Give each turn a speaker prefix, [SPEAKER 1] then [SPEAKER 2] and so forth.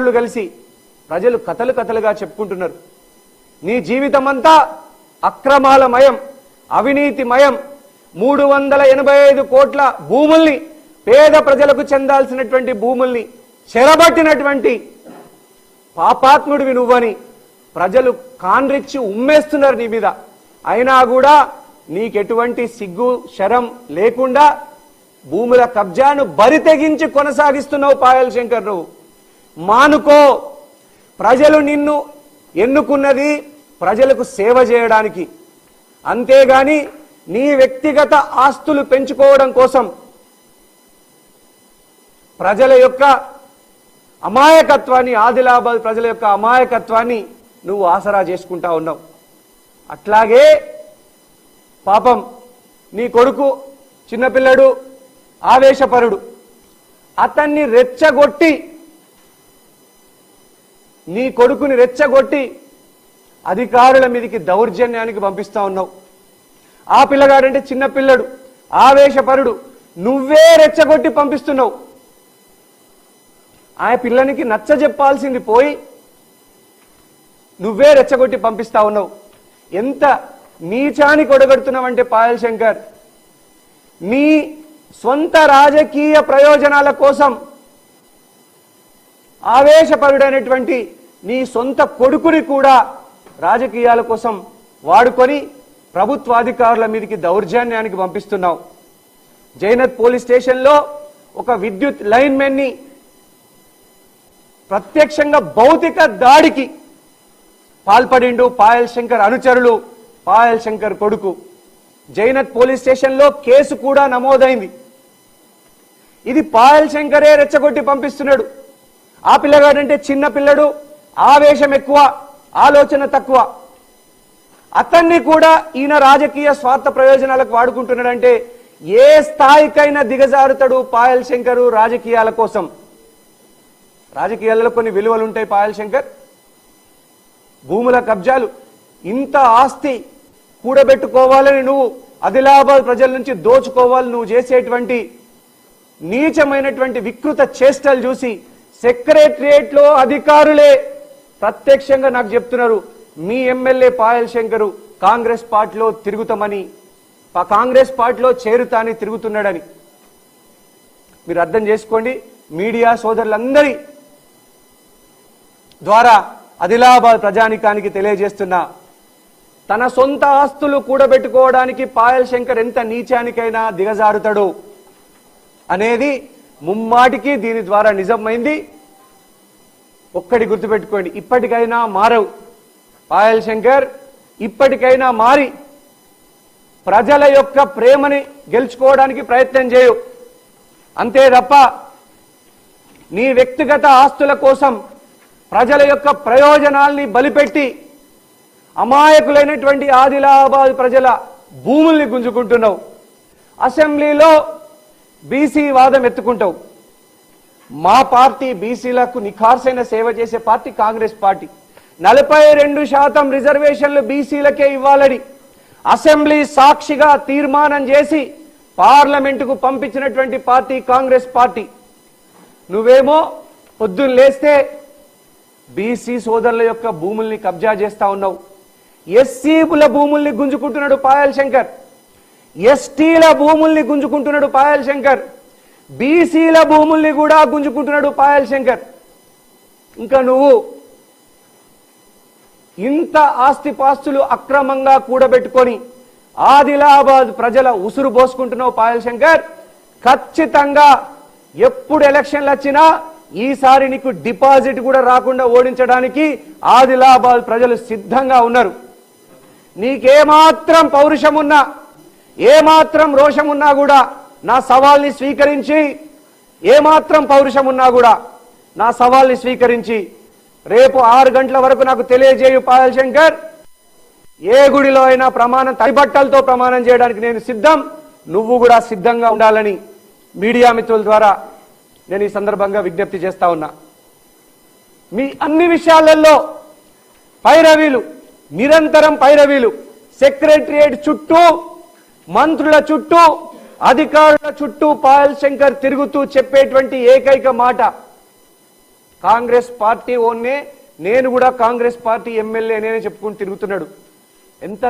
[SPEAKER 1] కలిసి ప్రజలు కథలు కథలుగా చెప్పుకుంటున్నారు. నీ జీవితమంతా అక్రమాలమయం, అవినీతిమయం, 385 కోట్ల భూముల్ని, పేద ప్రజలకు చెందాల్సినటువంటి భూముల్ని చెరబట్టినటువంటి పాపాత్ముడివి నువ్వని ప్రజలు కాన్రిచ్చి ఉమ్మేస్తున్నారు నీ మీద. అయినా కూడా నీకెటువంటి సిగ్గు శరం లేకుండా భూముల కబ్జాను బరితెగించి కొనసాగిస్తున్నావు పాయల్ శంకర్. నువ్వు మానుకో. ప్రజలు నిన్ను ఎన్నుకున్నది ప్రజలకు సేవ చేయడానికి, అంతేగాని నీ వ్యక్తిగత ఆస్తులు పెంచుకోవడం కోసం ప్రజల యొక్క అమాయకత్వాన్ని, ఆదిలాబాద్ ప్రజల యొక్క అమాయకత్వాన్ని నువ్వు ఆసరా చేసుకుంటా ఉన్నావు. అట్లాగే పాపం నీ కొడుకు చిన్నపిల్లడు, ఆవేశపరుడు, అతన్ని రెచ్చగొట్టి, నీ కొడుకుని రెచ్చగొట్టి అధికారుల మీదకి దౌర్జన్యానికి పంపిస్తా ఉన్నావు. ఆ పిల్లగాడంటే చిన్నపిల్లడు, ఆవేశపరుడు, నువ్వే రెచ్చగొట్టి పంపిస్తున్నావు. ఆ పిల్లనికి నచ్చ చెప్పాల్సింది పోయి నువ్వే రెచ్చగొట్టి పంపిస్తా ఉన్నావు. ఎంత నీచానికి ఒడగడుతున్నావంటే పాయల్ శంకర్, నీ స్వంత రాజకీయ ప్రయోజనాల కోసం ఆవేశపరుడైనటువంటి నీ సొంత కొడుకుని కూడా రాజకీయాల కోసం వాడుకొని ప్రభుత్వాధికారుల మీదకి దౌర్జన్యానికి పంపిస్తున్నావు. జైనత్ పోలీస్ స్టేషన్లో ఒక విద్యుత్ లైన్మెన్ ని ప్రత్యక్షంగా భౌతిక దాడికి పాల్పడిండు పాయల్ శంకర్ అనుచరులు, పాయల్ శంకర్ కొడుకు. జైనత్ పోలీస్ స్టేషన్లో కేసు కూడా నమోదైంది. ఇది పాయల్ శంకరే రెచ్చగొట్టి పంపిస్తున్నాడు. ఆ పిల్లగాడంటే చిన్న పిల్లడు, ఆవేశం ఎక్కువ, ఆలోచన తక్కువ. అతన్ని కూడా ఈయన రాజకీయ స్వార్థ ప్రయోజనాలకు వాడుకుంటున్నాడంటే ఏ స్థాయికైనా దిగజారుతాడు పాయల్ శంకరు రాజకీయాల కోసం. రాజకీయాలలో కొన్ని విలువలు ఉంటాయి పాయల్ శంకర్. భూముల కబ్జాలు, ఇంత ఆస్తి కూడబెట్టుకోవాలని నువ్వు ఆదిలాబాద్ ప్రజల నుంచి దోచుకోవాలని నువ్వు చేసేటువంటి నీచమైనటువంటి వికృత చేష్టలు చూసి సెక్రటరియట్ లో అధికారులే ప్రత్యక్షంగా నాకు చెప్తున్నారు, మీ ఎమ్మెల్యే పాయల్ శంకరు కాంగ్రెస్ పార్టీలో తిరుగుతామని, కాంగ్రెస్ పార్టీలో చేరుతాని తిరుగుతున్నాడని. మీరు అర్థం చేసుకోండి. మీడియా సోదరులందరి ద్వారా ఆదిలాబాద్ ప్రజానికానికి తెలియజేస్తున్నా, తన సొంత ఆస్తులు కూడబెట్టుకోవడానికి పాయల్ శంకర్ ఎంత నీచానికైనా దిగజారుతాడు అనేది ముమ్మాటికి దీని ద్వారా నిజమైంది. ఒక్కటి గుర్తుపెట్టుకోండి, ఇప్పటికైనా మారవు పాయల్ శంకర్, ఇప్పటికైనా మారి ప్రజల యొక్క ప్రేమని గెలుచుకోవడానికి ప్రయత్నం చేయు. అంతే తప్ప నీ వ్యక్తిగత ఆస్తుల కోసం ప్రజల యొక్క ప్రయోజనాల్ని బలిపెట్టి అమాయకులైనటువంటి ఆదిలాబాద్ ప్రజల భూముల్ని గుంజుకుంటున్నావు. అసెంబ్లీలో బీసీ వాదం ఎత్తుకుంటావు. మా పార్టీ బీసీలకు నిఖార్సైన సేవ చేసే పార్టీ కాంగ్రెస్ పార్టీ. 42% రిజర్వేషన్లు బీసీలకే ఇవ్వాలని అసెంబ్లీ సాక్షిగా తీర్మానం చేసి పార్లమెంటుకు పంపించినటువంటి పార్టీ కాంగ్రెస్ పార్టీ. నువ్వేమో పొద్దున్న లేస్తే బీసీ సోదరుల యొక్క భూముల్ని కబ్జా చేస్తా ఉన్నావు. ఎస్సీల భూముల్ని గుంజుకుంటున్నాడు పాయల్ శంకర్, ఎస్టీల భూముల్ని గుంజుకుంటున్నాడు పాయల్ శంకర్, బీసీల భూముల్ని కూడా గుంజుకుంటున్నాడు పాయల్ శంకర్. ఇంకా నువ్వు ఇంత ఆస్తిపాస్తులు అక్రమంగా కూడబెట్టుకొని ఆదిలాబాద్ ప్రజల ఉసురు పోసుకుంటున్నావు పాయల్ శంకర్. ఖచ్చితంగా ఎప్పుడు ఎలక్షన్లు వచ్చినా ఈసారి నీకు డిపాజిట్ కూడా రాకుండా ఓడించడానికి ఆదిలాబాద్ ప్రజలు సిద్ధంగా ఉన్నారు. నీకేమాత్రం పౌరుషం ఉన్నా, ఏమాత్రం రోషం ఉన్నా కూడా నా సవాల్ని స్వీకరించి, ఏమాత్రం పౌరుషం ఉన్నా కూడా నా సవాల్ని స్వీకరించి రేపు 6 గంటల వరకు నాకు తెలియజేయు పాయల్ శంకర్. ఏ గుడిలో అయినా ప్రమాణం, తడిబట్టలతో ప్రమాణం చేయడానికి నేను సిద్ధం, నువ్వు కూడా సిద్ధంగా ఉండాలని మీడియా మిత్రుల ద్వారా నేను ఈ సందర్భంగా విజ్ఞప్తి చేస్తా ఉన్నా. మీ అన్ని విషయాలలో పైరవీలు, నిరంతరం పైరవీలు, సెక్రటరియట్ చుట్టూ, మంత్రుల చుట్టూ, అధికారుల చుట్టూ పాయల్ శంకర్ తిరుగుతూ చెప్పేటువంటి ఏకైక మాట, కాంగ్రెస్ పార్టీ ఓన్నే, నేను కూడా కాంగ్రెస్ పార్టీ ఎమ్మెల్యేనే చెప్పుకుని తిరుగుతున్నాడు. ఎంత